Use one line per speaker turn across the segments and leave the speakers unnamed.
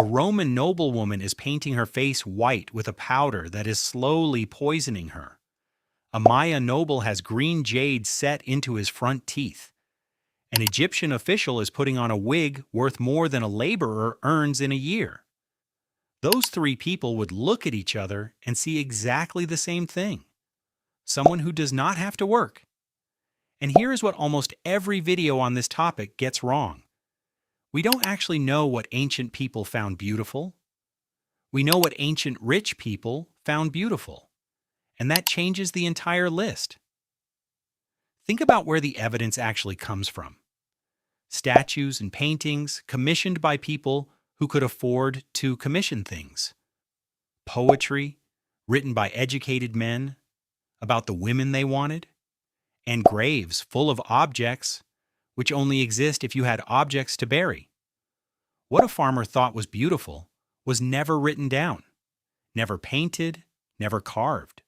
Roman noblewoman is painting her face white with a powder that is slowly poisoning her. A Maya noble has green jade set into his front teeth. An Egyptian official is putting on a wig worth more than a laborer earns in a year. Those three people would look at each other and see exactly the same thing. Someone who does not have to work. And here is what almost every video on this topic gets wrong. We don't actually know what ancient people found beautiful. We know what ancient rich people found beautiful. And that changes the entire list. Think about where the evidence actually comes from. Statues and paintings commissioned by people who could afford to commission things. Poetry written by educated men about the women they wanted. And graves full of objects which only exist if you had objects to bury. What a farmer thought was beautiful was never written down, never painted, never carved.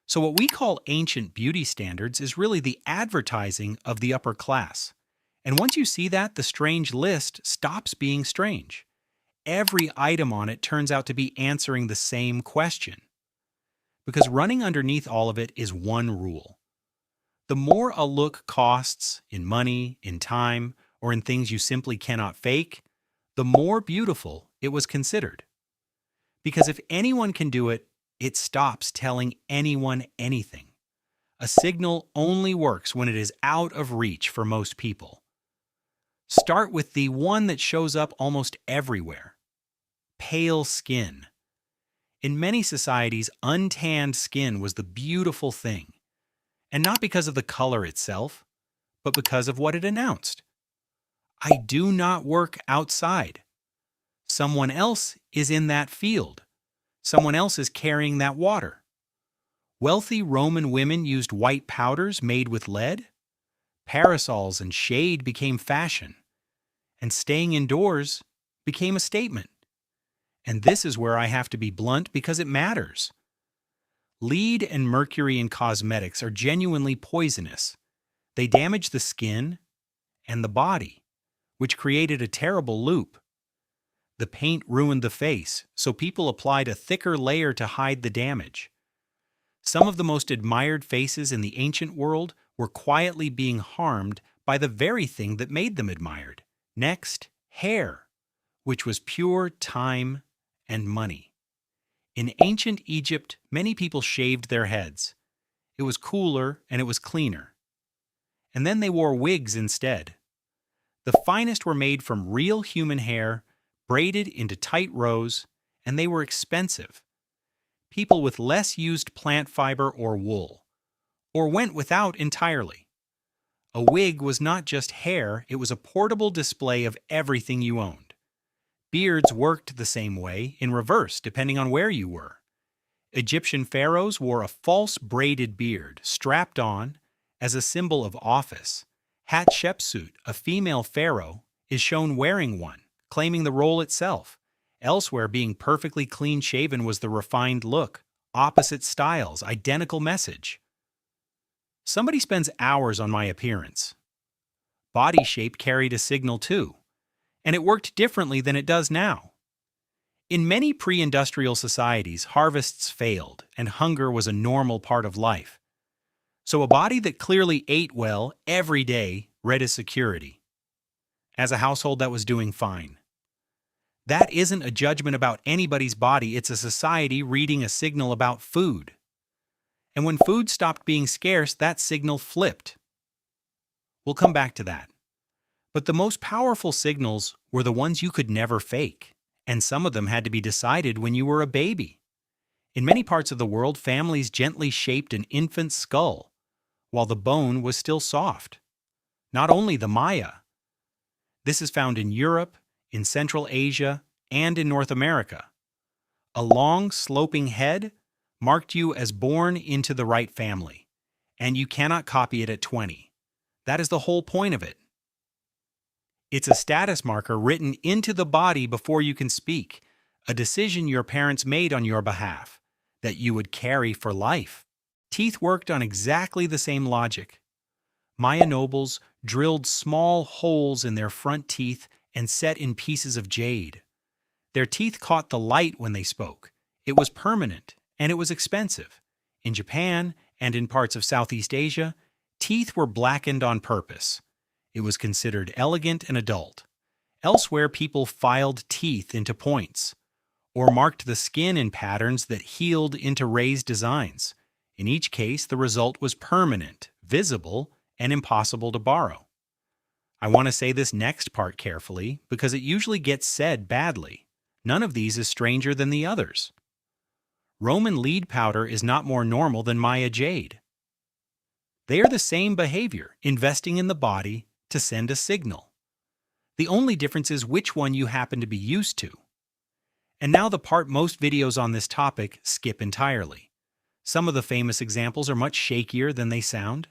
So what we call ancient beauty standards is really the advertising of the upper class. And once you see that, the strange list stops being strange. Every item on it turns out to be answering the same question. Because running underneath all of it is one rule. The more a look costs in money, in time, or in things you simply cannot fake, the more beautiful it was considered. Because if anyone can do it, it stops telling anyone anything. A signal only works when it is out of reach for most people. Start with the one that shows up almost everywhere. Pale skin. In many societies, untanned skin was the beautiful thing. And not because of the color itself, but because of what it announced. I do not work outside. Someone else is in that field. Someone else is carrying that water. Wealthy Roman women used white powders made with lead. Parasols and shade became fashion. And staying indoors became a statement. And this is where I have to be blunt because it matters. Lead and mercury in cosmetics are genuinely poisonous. They damage the skin and the body, which created a terrible loop. The paint ruined the face, so people applied a thicker layer to hide the damage. Some of the most admired faces in the ancient world were quietly being harmed by the very thing that made them admired. Next, hair, which was pure time and money. In ancient Egypt, many people shaved their heads. It was cooler and it was cleaner. And then they wore wigs instead. The finest were made from real human hair, braided into tight rows, and they were expensive. People with less used plant fiber or wool, or went without entirely. A wig was not just hair, it was a portable display of everything you owned. Beards worked the same way, in reverse, depending on where you were. Egyptian pharaohs wore a false braided beard, strapped on, as a symbol of office. Hatshepsut, a female pharaoh, is shown wearing one, claiming the role itself. Elsewhere, being perfectly clean-shaven was the refined look. Opposite styles, identical message. Somebody spends hours on my appearance. Body shape carried a signal too. And it worked differently than it does now. In many pre-industrial societies, harvests failed, and hunger was a normal part of life. So a body that clearly ate well every day read as security, as a household that was doing fine. That isn't a judgment about anybody's body, it's a society reading a signal about food. And when food stopped being scarce, that signal flipped. We'll come back to that. But the most powerful signals were the ones you could never fake, and some of them had to be decided when you were a baby. In many parts of the world, families gently shaped an infant's skull, while the bone was still soft. Not only the Maya. This is found in Europe, in Central Asia, and in North America. A long, sloping head marked you as born into the right family, and you cannot copy it at 20. That is the whole point of it. It's a status marker written into the body before you can speak, a decision your parents made on your behalf, that you would carry for life. Teeth worked on exactly the same logic. Maya nobles drilled small holes in their front teeth and set in pieces of jade. Their teeth caught the light when they spoke. It was permanent, and it was expensive. In Japan and in parts of Southeast Asia, teeth were blackened on purpose. It was considered elegant and adult. Elsewhere, people filed teeth into points, or marked the skin in patterns that healed into raised designs. In each case, the result was permanent, visible, and impossible to borrow. I want to say this next part carefully because it usually gets said badly. None of these is stranger than the others. Roman lead powder is not more normal than Maya jade. They are the same behavior, investing in the body to send a signal. The only difference is which one you happen to be used to. And now the part most videos on this topic skip entirely. Some of the famous examples are much shakier than they sound.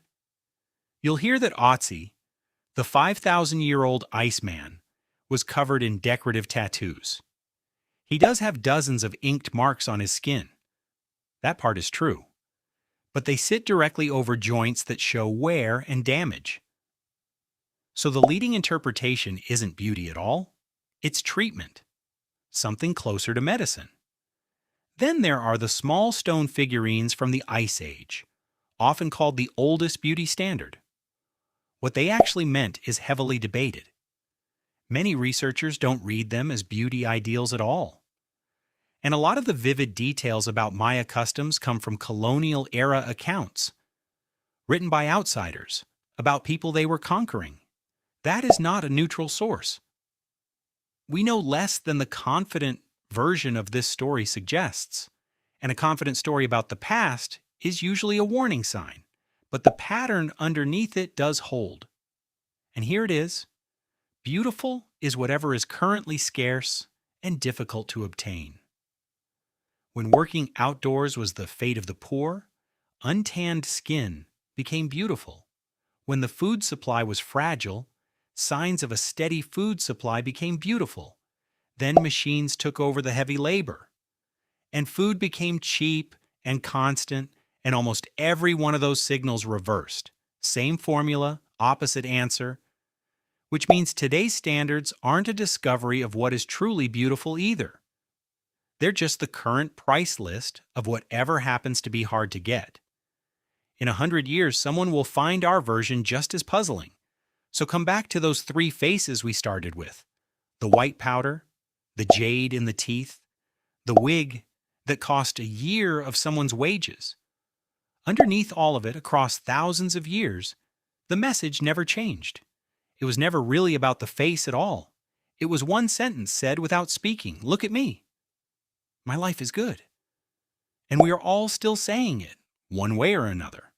You'll hear that Otzi, the 5,000-year-old Iceman, was covered in decorative tattoos. He does have dozens of inked marks on his skin. That part is true. But they sit directly over joints that show wear and damage. So the leading interpretation isn't beauty at all. It's treatment. Something closer to medicine. Then there are the small stone figurines from the Ice Age, often called the oldest beauty standard. What they actually meant is heavily debated. Many researchers don't read them as beauty ideals at all. And a lot of the vivid details about Maya customs come from colonial-era accounts, written by outsiders, about people they were conquering. That is not a neutral source. We know less than the confident version of this story suggests, and a confident story about the past is usually a warning sign, but the pattern underneath it does hold. And here it is. Beautiful is whatever is currently scarce and difficult to obtain. When working outdoors was the fate of the poor, untanned skin became beautiful. When the food supply was fragile, signs of a steady food supply became beautiful. Then machines took over the heavy labor, and food became cheap and constant, and almost every one of those signals reversed. Same formula, opposite answer, which means today's standards aren't a discovery of what is truly beautiful either. They're just the current price list of whatever happens to be hard to get. In 100 years, someone will find our version just as puzzling. So come back to those three faces we started with. The white powder, the jade in the teeth, the wig that cost a year of someone's wages. Underneath all of it, across thousands of years, the message never changed. It was never really about the face at all. It was one sentence said without speaking. Look at me. My life is good. And we are all still saying it, one way or another.